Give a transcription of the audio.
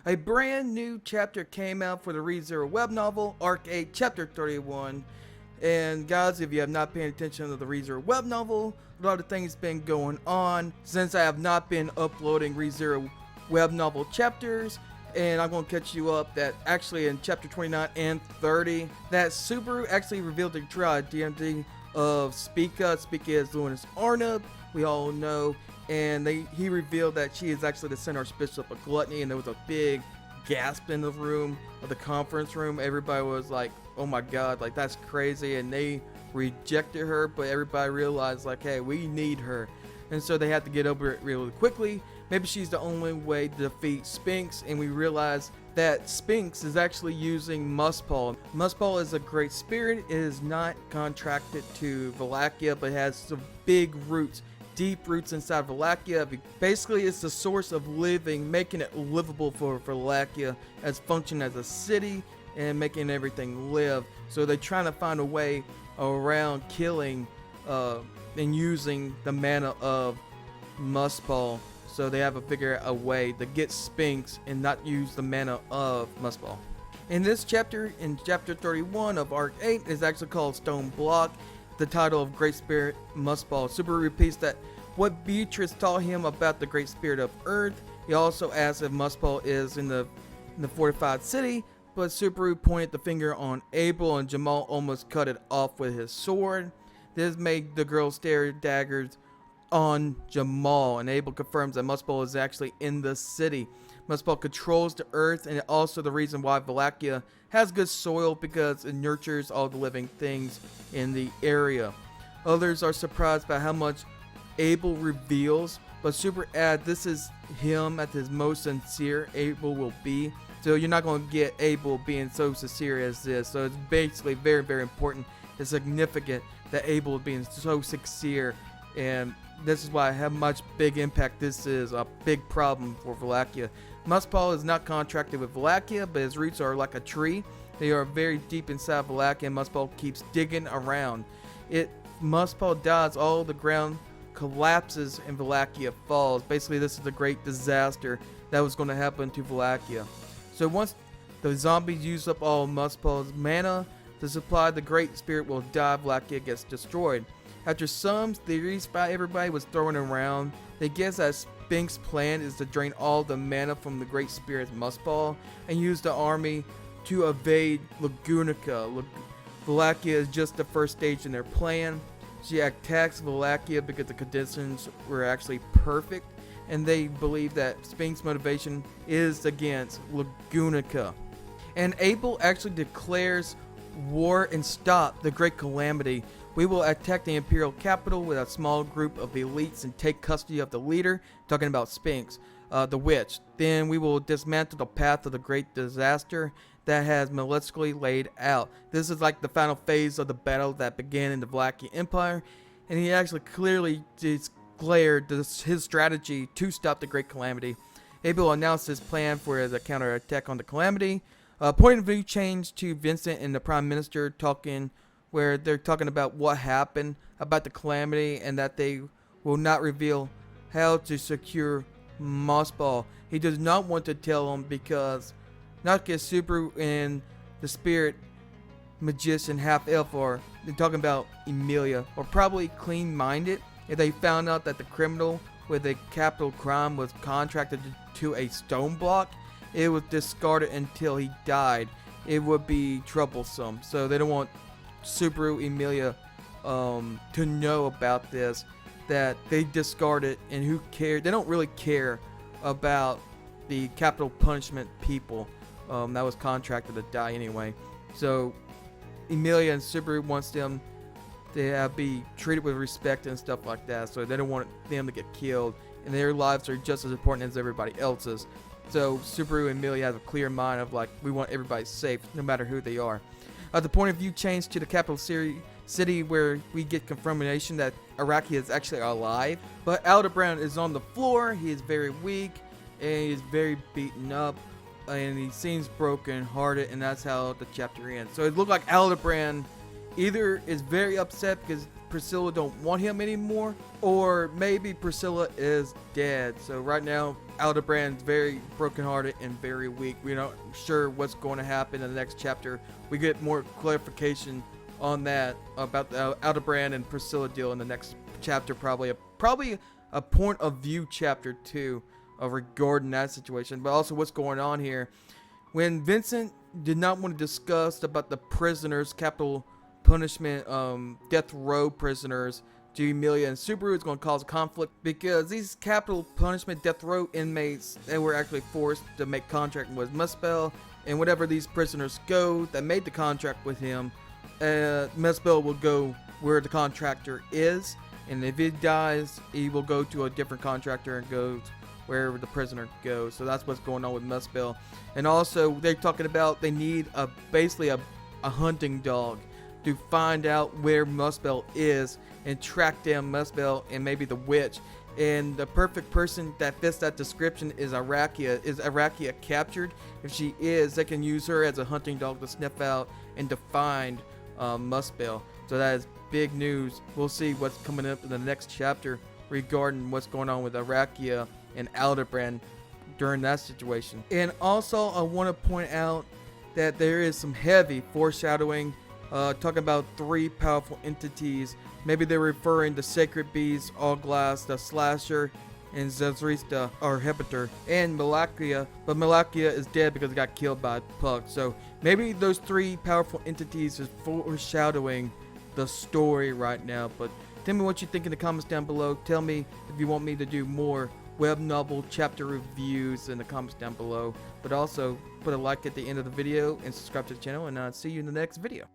A brand new chapter came out for the rezero web novel, Arc 8, Chapter 31. And guys, if you have not paid attention to the rezero web novel, a lot of things been going on since I have not been uploading rezero web novel chapters. And I'm going to catch you up that actually in chapter 29 and 30, that Subaru actually revealed the true identity of Spica. Spica is Luna's Arnab, we all know. And he revealed that she is actually the center bishop of gluttony, and there was a big gasp in the room of the conference room. Everybody was like, oh my god, like that's crazy, and they rejected her, but everybody realized like, hey, we need her, and so they had to get over it really quickly. Maybe she's the only way to defeat Sphinx, and we realized that Sphinx is actually using Muspel. Muspel is a great spirit. It is not contracted to Wallachia, but has some big roots, deep roots inside Wallachia. Basically, it's the source of living, making it livable for Wallachia as function as a city and making everything live. So they're trying to find a way around killing and using the mana of Muspel. So they have to figure out a way to get Sphinx and not use the mana of Muspel. In this chapter, in chapter 31 of Arc 8, is actually called Stone Block, the title of Great Spirit Muspel. Subaru repeats that what Beatrice taught him about the Great Spirit of Earth. He also asks if Muspel is in the fortified city, but Subaru pointed the finger on Abel, and Jamal almost cut it off with his sword. This made the girl stare daggers on Jamal, and Abel confirms that Muspel is actually in the city. Muspel controls the earth, and also the reason why Wallachia has good soil, because it nurtures all the living things in the area. Others are surprised by how much Abel reveals, but Super add this is him at his most sincere Abel will be. So you're not going to get Abel being so sincere as this. So it's basically very, very important and significant that Abel is being so sincere, and this is why how much big impact this is a big problem for Wallachia. Muspel is not contracted with Wallachia, but his roots are like a tree. They are very deep inside Wallachia, and Muspel keeps digging around. Muspel dies, all the ground collapses and Wallachia falls. Basically, this is a great disaster that was going to happen to Wallachia. So once the zombies use up all Muspel's mana to supply, the Great Spirit will die. Wallachia gets destroyed. After some theories by everybody was thrown around, they guess that Sphinx's plan is to drain all the mana from the Great Spirit's Muspel and use the army to evade Lagunica. Wallachia is just the first stage in their plan. She attacks Wallachia because the conditions were actually perfect, and they believe that Sphinx's motivation is against Lagunica. And Abel actually declares war and stop the Great Calamity. We will attack the Imperial capital with a small group of elites and take custody of the leader, talking about Sphinx, the witch. Then we will dismantle the path of the great disaster that has maliciously laid out. This is like the final phase of the battle that began in the Wallachia Empire, and he actually clearly declared his strategy to stop the Great Calamity. Abel announced his plan for the counterattack on the Calamity. Point of view change to Vincent and the Prime Minister talking, where they're talking about what happened about the Calamity and that they will not reveal how to secure Muspel. He does not want to tell them because not because Subaru and the spirit magician half-elf are talking about Emilia, or probably clean-minded. If they found out that the criminal with a capital crime was contracted to a stone block, it was discarded until he died. It would be troublesome. So they don't want Subaru Emilia to know about this, that they discarded, and who cared? They don't really care about the capital punishment people that was contracted to die anyway. So Emilia and Subaru wants them to be treated with respect and stuff like that. So they don't want them to get killed, and their lives are just as important as everybody else's. So Subaru and Emilia have a clear mind of like, we want everybody safe no matter who they are. The point of view changed to the capital city, where we get confirmation that Araki is actually alive. But Aldebaran is on the floor. He is very weak, and he is very beaten up, and he seems broken hearted, and that's how the chapter ends. So it looked like Aldebaran either is very upset because Priscilla don't want him anymore, or maybe Priscilla is dead. So right now Aldebrand's very brokenhearted and very weak. We're not sure what's going to happen in the next chapter. We get more clarification on that about the Aldebrand and Priscilla deal in the next chapter. Probably a point of view chapter 2 regarding that situation, but also what's going on here. When Vincent did not want to discuss about the prisoners, capital punishment, death row prisoners, to Emilia and Subaru, is going to cause conflict because these capital punishment death row inmates, they were actually forced to make contract with Muspel, and whatever these prisoners go that made the contract with him, Muspel will go where the contractor is, and if he dies, he will go to a different contractor and go wherever the prisoner goes. So that's what's going on with Muspel. And also, they're talking about they need basically a hunting dog to find out where Muspel is and track down Muspel and maybe the witch. And the perfect person that fits that description is Arakia. Is Arakia captured? If she is, they can use her as a hunting dog to sniff out and to find Muspel. So that is big news. We'll see what's coming up in the next chapter regarding what's going on with Arakia and Aldebrand during that situation. And also, I want to point out that there is some heavy foreshadowing, talking about 3 powerful entities. Maybe they're referring to Sacred Beast, All Glass, the Slasher, and Zazrista, or Hepator, and Malakia. But Malakia is dead because it got killed by Puck. So maybe those 3 powerful entities is foreshadowing the story right now. But tell me what you think in the comments down below. Tell me if you want me to do more web novel chapter reviews in the comments down below. But also put a like at the end of the video and subscribe to the channel, and I'll see you in the next video.